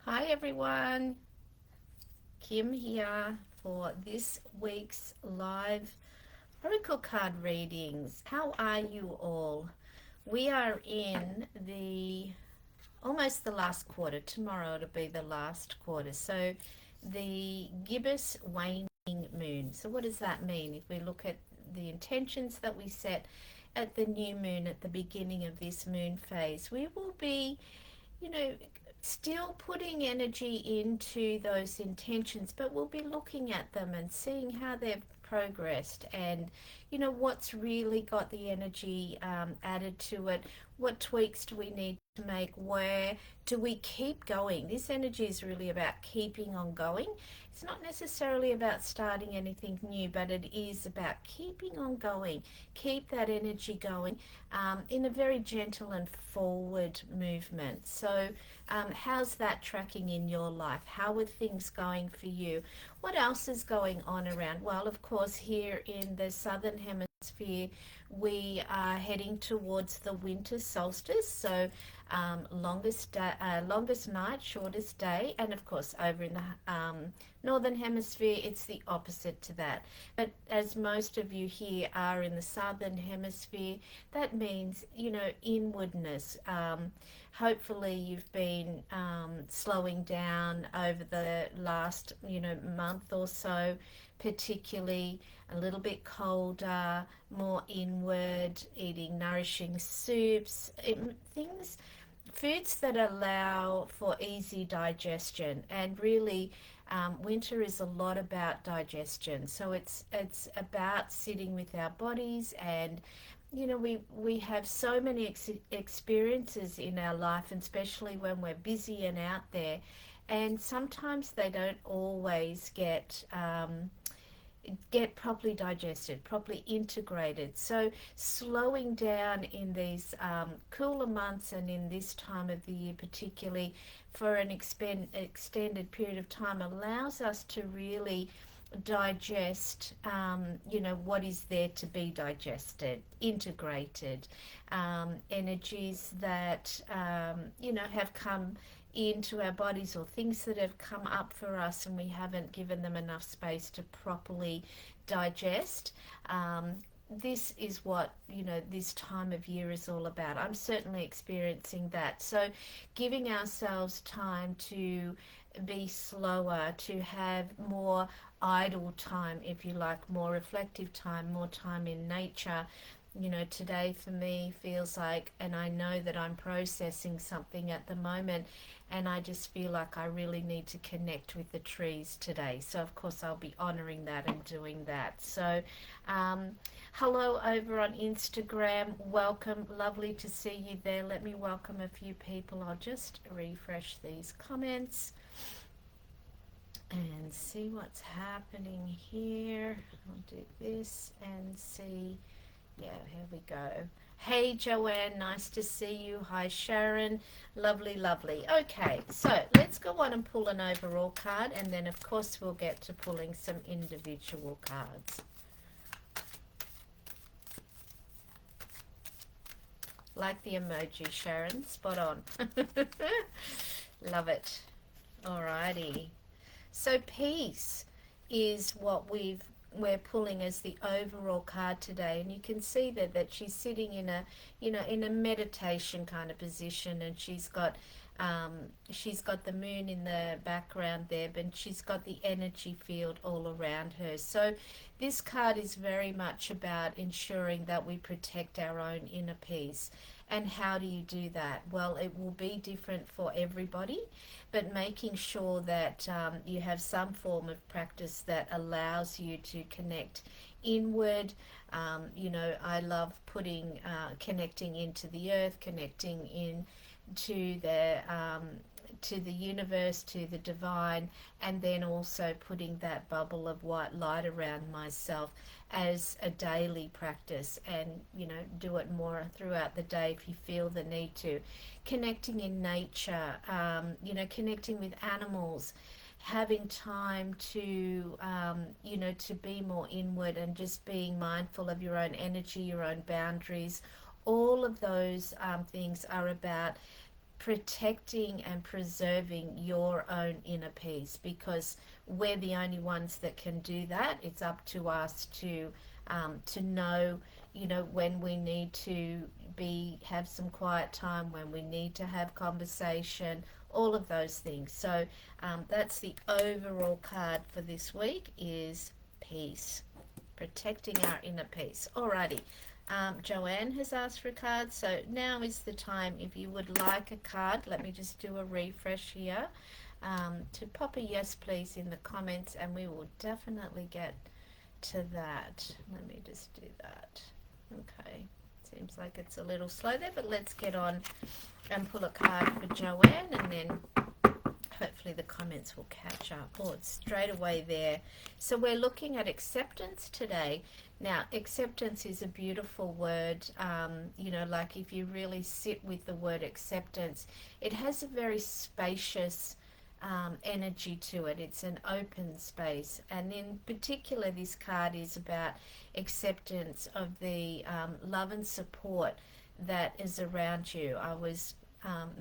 Hi everyone, Kim here for this week's live Oracle card readings. How are you all? We are in the almost the last quarter. Tomorrow it'll be the last quarter. So the Gibbous waning moon. So what does that mean? If we look at the intentions that we set at the new moon at the beginning of this moon phase, we will be still putting energy into those intentions, but we'll be looking at them and seeing how they've progressed and, what's really got the energy added to it. What tweaks do we need to make? Where do we keep going? This energy is really about keeping on going. It's not necessarily about starting anything new, but it is about keeping on going. Keep that energy going in a very gentle and forward movement. So, how's that tracking in your life? How are things going for you? What else is going on around? Well, of course, here in the southern hemisphere, we are heading towards the winter solstice. So, longest night, shortest day, and of course, over in the northern hemisphere, it's the opposite to that. But as most of you here are in the southern hemisphere, that means inwardness. Hopefully you've been slowing down over the last month or so, particularly a little bit colder, more inward, eating nourishing soups, things, foods that allow for easy digestion. And really, winter is a lot about digestion, so it's about sitting with our bodies. And we have so many experiences in our life, and especially when we're busy and out there, and sometimes they don't always get properly digested, properly integrated. So slowing down in these cooler months and in this time of the year, particularly for an extended period of time, allows us to really digest what is there to be digested, integrated, energies that have come into our bodies, or things that have come up for us and we haven't given them enough space to properly digest. This is what this time of year is all about. I'm certainly experiencing that. So giving ourselves time to be slower, to have more idle time, if you like, more reflective time, more time in nature. Today for me feels like, and I know that I'm processing something at the moment, and I just feel like I really need to connect with the trees today. So of course I'll be honoring that and doing that. So hello over on Instagram, welcome, lovely to see you there. Let me welcome a few people. I'll just refresh these comments and see what's happening here. I'll do this and see. Yeah, here we go. Hey Joanne, nice to see you. Hi Sharon, lovely, lovely. Okay, so let's go on and pull an overall card, and then of course we'll get to pulling some individual cards. Like the emoji, Sharon, spot on. Love it. Alrighty. So peace is what we're pulling as the overall card today, and you can see that she's sitting in a meditation kind of position, and she's got the moon in the background there, but she's got the energy field all around her. So this card is very much about ensuring that we protect our own inner peace. And how do you do that? Well, it will be different for everybody, but making sure that you have some form of practice that allows you to connect inward. I love connecting into the earth, connecting in to the universe, to the divine, and then also putting that bubble of white light around myself as a daily practice. And do it more throughout the day if you feel the need to. Connecting in nature, connecting with animals, having time to to be more inward, and just being mindful of your own energy, your own boundaries. All of those things are about protecting and preserving your own inner peace, because we're the only ones that can do that. It's up to us to know, when we need to have some quiet time, when we need to have conversation, all of those things. So that's the overall card for this week, is peace, protecting our inner peace. Alrighty. Joanne has asked for a card, so now is the time. If you would like a card, let me just do a refresh here, to pop a yes please in the comments, and we will definitely get to that. Let me just do that. Okay, seems like it's a little slow there, but let's get on and pull a card for Joanne, and then hopefully the comments will catch up. Oh, it's straight away there. So we're looking at acceptance today. Now, acceptance is a beautiful word. Like if you really sit with the word acceptance, it has a very spacious energy to it. It's an open space, and in particular this card is about acceptance of the love and support that is around you. I was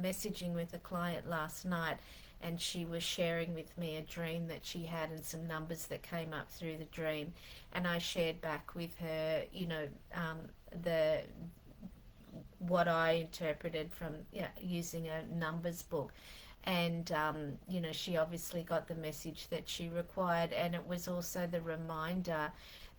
messaging with a client last night, and she was sharing with me a dream that she had and some numbers that came up through the dream, and I shared back with her the what I interpreted from using a numbers book. And she obviously got the message that she required, and it was also the reminder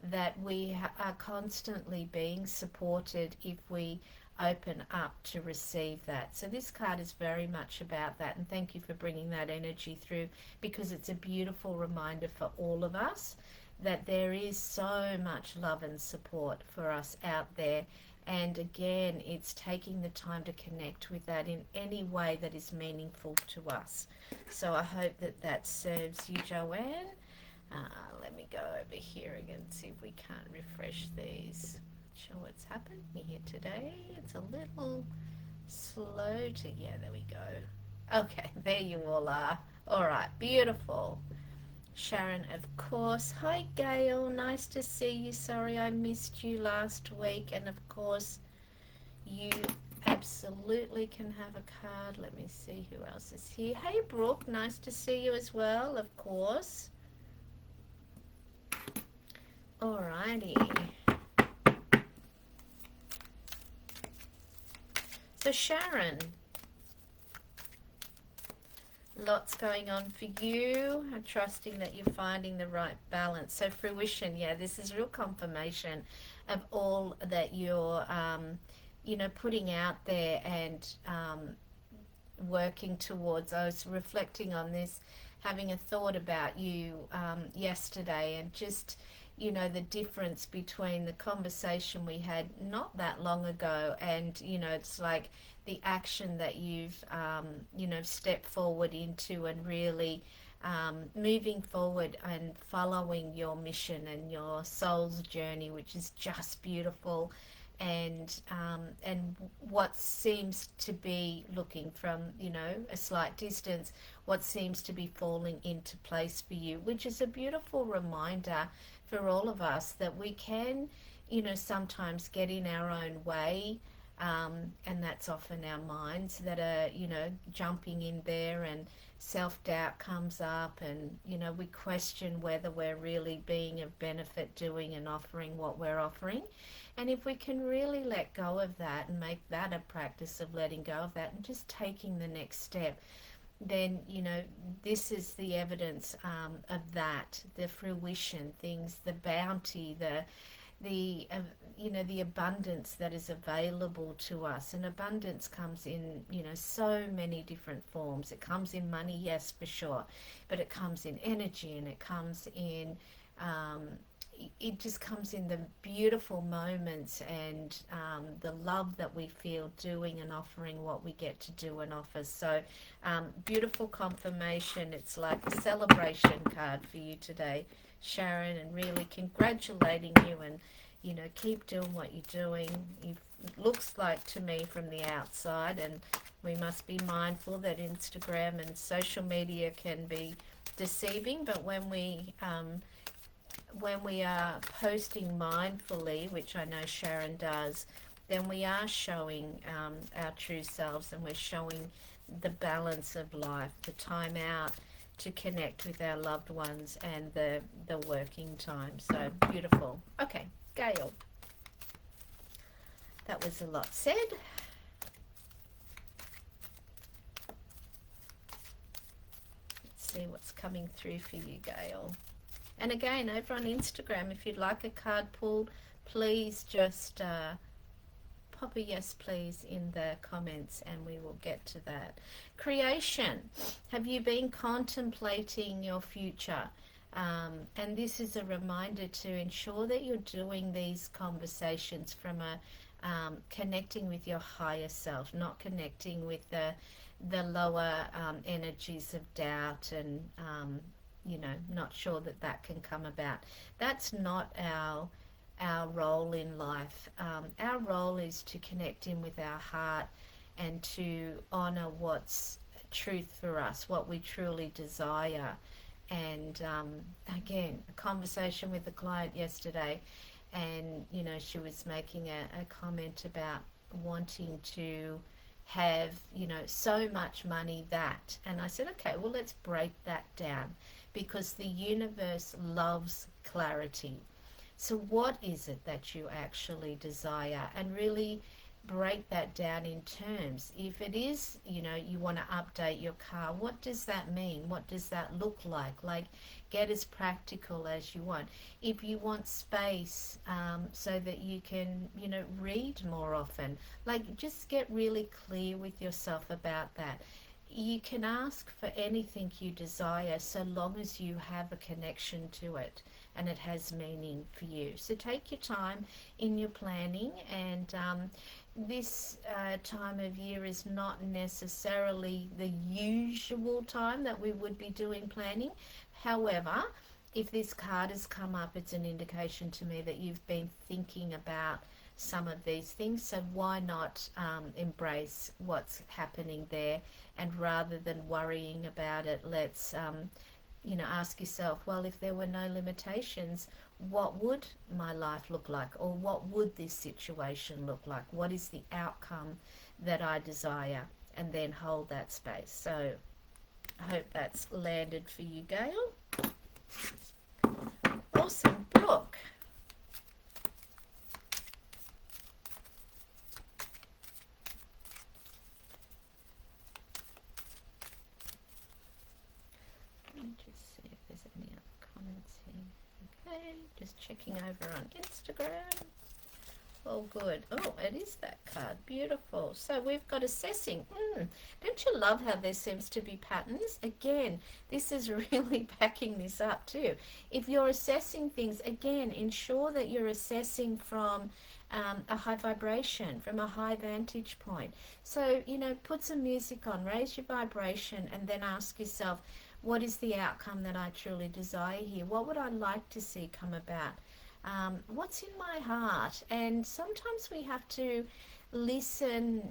that we are constantly being supported if we open up to receive that. So this card is very much about that, and thank you for bringing that energy through, because it's a beautiful reminder for all of us that there is so much love and support for us out there. And again, it's taking the time to connect with that in any way that is meaningful to us. So I hope that that serves you, Joanne. Let me go over here again, see if we can't refresh these. Show what's happened here today. It's a little slow to, there we go. Okay, there you all are. All right, beautiful. Sharon, of course. Hi, Gail. Nice to see you. Sorry I missed you last week. And of course, you absolutely can have a card. Let me see who else is here. Hey, Brooke. Nice to see you as well, of course. Alrighty. So, Sharon, lots going on for you. I'm trusting that you're finding the right balance. So fruition, this is real confirmation of all that you're, putting out there and working towards. I was reflecting on this, having a thought about you yesterday, and just, the difference between the conversation we had not that long ago and, it's like the action that you've, stepped forward into, and really moving forward and following your mission and your soul's journey, which is just beautiful. And what seems to be, looking from, a slight distance, what seems to be falling into place for you, which is a beautiful reminder for all of us that we can, sometimes get in our own way, and that's often our minds that are, jumping in there, and self-doubt comes up, and, we question whether we're really being of benefit doing and offering what we're offering. And if we can really let go of that and make that a practice of letting go of that and just taking the next step, then, this is the evidence of that, the fruition, things, the bounty, the abundance that is available to us. And abundance comes in, so many different forms. It comes in money, yes, for sure, but it comes in energy, and it comes in, it just comes in the beautiful moments, and the love that we feel doing and offering what we get to do and offer. So beautiful confirmation. It's like a celebration card for you today, Sharon, and really congratulating you, and keep doing what you're doing. It looks like to me from the outside, and we must be mindful that Instagram and social media can be deceiving, but when we are posting mindfully, which I know Sharon does, then we are showing our true selves, and we're showing the balance of life, the time out to connect with our loved ones, and the working time. So beautiful. Okay, Gail, that was a lot said. Let's see what's coming through for you, Gail. And again, over on Instagram, if you'd like a card pulled, please just pop a yes please in the comments, and we will get to that. Creation. Have you been contemplating your future? And this is a reminder to ensure that you're doing these conversations from a connecting with your higher self, not connecting with the lower energies of doubt and not sure that that can come about. That's not our role in life. Our role is to connect in with our heart and to honor what's truth for us, what we truly desire. And again, a conversation with a client yesterday, and she was making a comment about wanting to have so much money that, and I said, okay, well, let's break that down, because the universe loves clarity. So what is it that you actually desire? And really break that down in terms. If it is, you want to update your car, what does that mean? What does that look like? Like, get as practical as you want. If you want space so that you can, read more often, like, just get really clear with yourself about that. You can ask for anything you desire, so long as you have a connection to it and it has meaning for you. So take your time in your planning, and this time of year is not necessarily the usual time that we would be doing planning. However, if this card has come up, it's an indication to me that you've been thinking about some of these things. So why not embrace what's happening there, and rather than worrying about it, let's ask yourself, well, if there were no limitations, what would my life look like? Or what would this situation look like? What is the outcome that I desire? And then hold that space. So I hope that's landed for you, Gail. Awesome. Brooke. Let me just see if there's any other comments here. Okay, just checking over on Instagram. All good. Oh, it is that card. Beautiful. So we've got assessing. Don't you love how there seems to be patterns? Again, this is really backing this up too. If you're assessing things, again, ensure that you're assessing from a high vibration, from a high vantage point. So, put some music on, raise your vibration, and then ask yourself, what is the outcome that I truly desire here? What would I like to see come about? What's in my heart? And sometimes we have to listen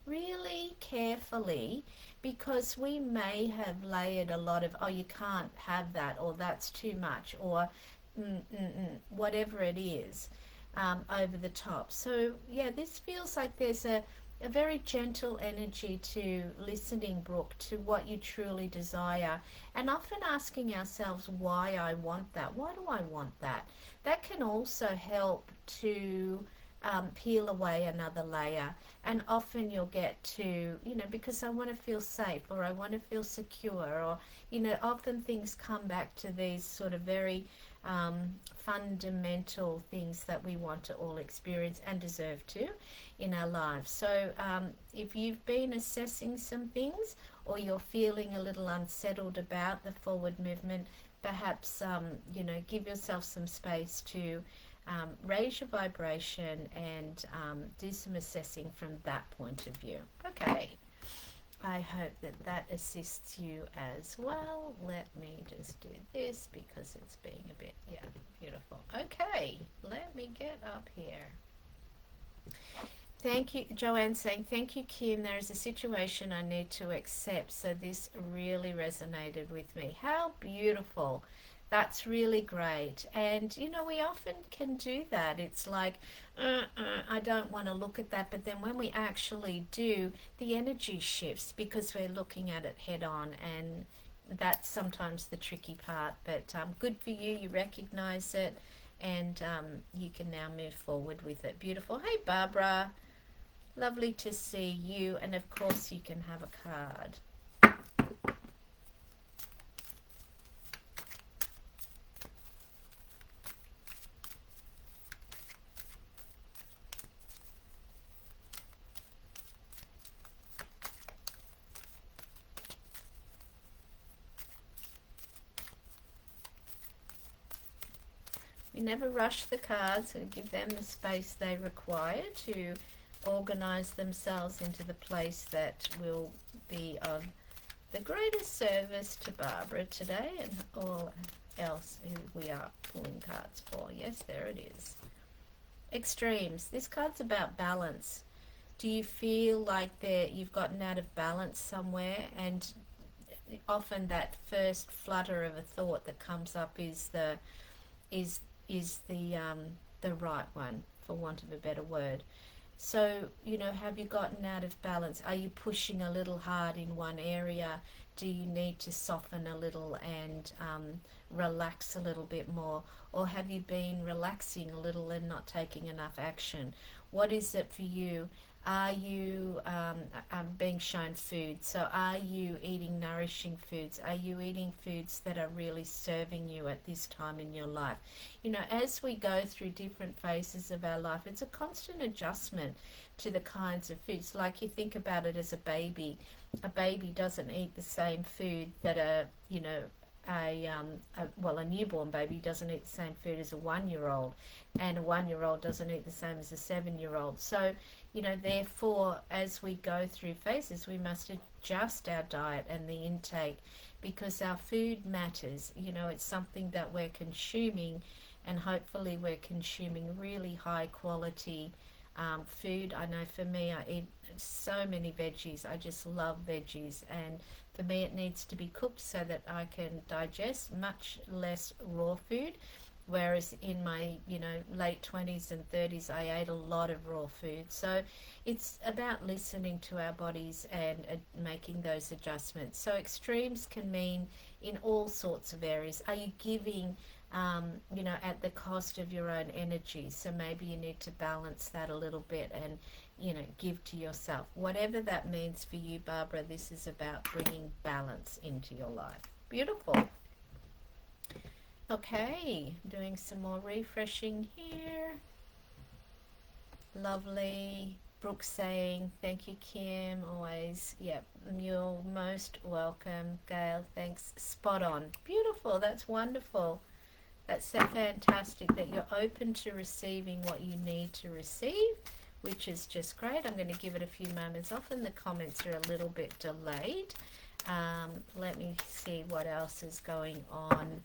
really carefully, because we may have layered a lot of, oh, you can't have that, or that's too much, or whatever it is, over the top. So yeah, this feels like there's a very gentle energy to listening, Brooke, to what you truly desire, and often asking ourselves why I want that. Why do I want that? That can also help to peel away another layer, and often you'll get to, because I want to feel safe, or I want to feel secure, or, often things come back to these sort of very fundamental things that we want to all experience and deserve to in our lives. So if you've been assessing some things, or you're feeling a little unsettled about the forward movement, perhaps give yourself some space to raise your vibration and do some assessing from that point of view. Okay, I hope that assists you as well. Let me just do this because it's being a bit, beautiful. Okay, let me get up here. Thank you, Joanne saying, thank you, Kim. There is a situation I need to accept. So this really resonated with me. How beautiful That's really great. And, you know, we often can do that. It's like, I don't want to look at that. But then when we actually do, the energy shifts because we're looking at it head on. And that's sometimes the tricky part. But good for you. You recognize it and you can now move forward with it. Beautiful. Hey, Barbara. Lovely to see you. And of course, you can have a card. We never rush the cards and give them the space they require to organize themselves into the place that will be of the greatest service to Barbara today and all else who we are pulling cards for. Yes, there it is. Extremes. This card's about balance. Do you feel like you've gotten out of balance somewhere? And often that first flutter of a thought that comes up is is the right one, for want of a better word. So, you know, have you gotten out of balance? Are you pushing a little hard in one area? Do you need to soften a little and relax a little bit more? Or have you been relaxing a little and not taking enough action? What is it for you? Are you being shown food? So are you eating nourishing foods? Are you eating foods that are really serving you at this time in your life? You know, as we go through different phases of our life, it's a constant adjustment to the kinds of foods. Like you think about it as a baby. A baby doesn't eat the same food that a newborn baby doesn't eat the same food as a 1-year-old, and a 1-year-old doesn't eat the same as a 7-year-old. So, you know, therefore, as we go through phases, we must adjust our diet and the intake because our food matters. You know, it's something that we're consuming, and hopefully we're consuming really high quality food. I know for me, I eat so many veggies. I just love veggies, and for me it needs to be cooked so that I can digest much less raw food, whereas in my, you know, late 20s and 30s I ate a lot of raw food. So it's about listening to our bodies and making those adjustments. So extremes can mean in all sorts of areas. Are you giving you know, at the cost of your own energy? So maybe you need to balance that a little bit and, you know, give to yourself. Whatever that means for you, Barbara, this is about bringing balance into your life. Beautiful. Okay, doing some more refreshing here. Lovely. Brooke saying, thank you, Kim, always. Yep, you're most welcome. Gail, thanks. Spot on. Beautiful, that's wonderful. That's so fantastic that you're open to receiving what you need to receive, which is just great. I'm going to give it a few moments. Often the comments are a little bit delayed. Let me see what else is going on.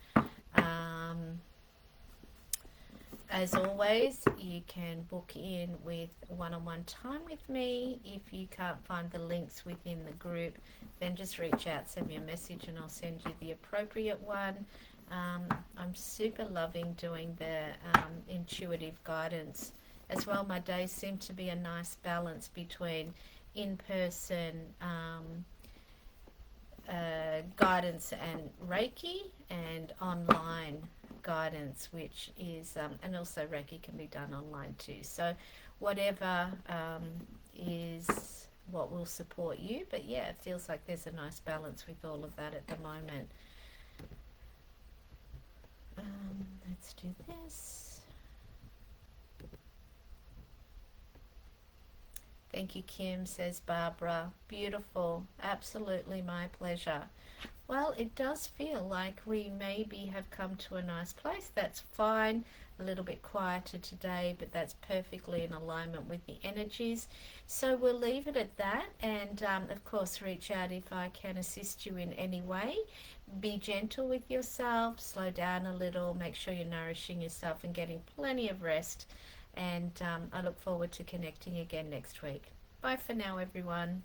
As always, you can book in with one-on-one time with me. If you can't find the links within the group, then just reach out, send me a message, and I'll send you the appropriate one. I'm super loving doing the intuitive guidance as well. My days seem to be a nice balance between in-person guidance and Reiki and online guidance, which is and also Reiki can be done online too. So whatever is what will support you, but yeah, it feels like there's a nice balance with all of that at the moment. Let's do this. Thank you, Kim, says Barbara. Beautiful. Absolutely my pleasure. Well, it does feel like we maybe have come to a nice place. That's fine. A little bit quieter today, but that's perfectly in alignment with the energies. So we'll leave it at that, and of course reach out if I can assist you in any way. Be gentle with yourself, slow down a little, make sure you're nourishing yourself and getting plenty of rest. And I look forward to connecting again next week. Bye for now, everyone.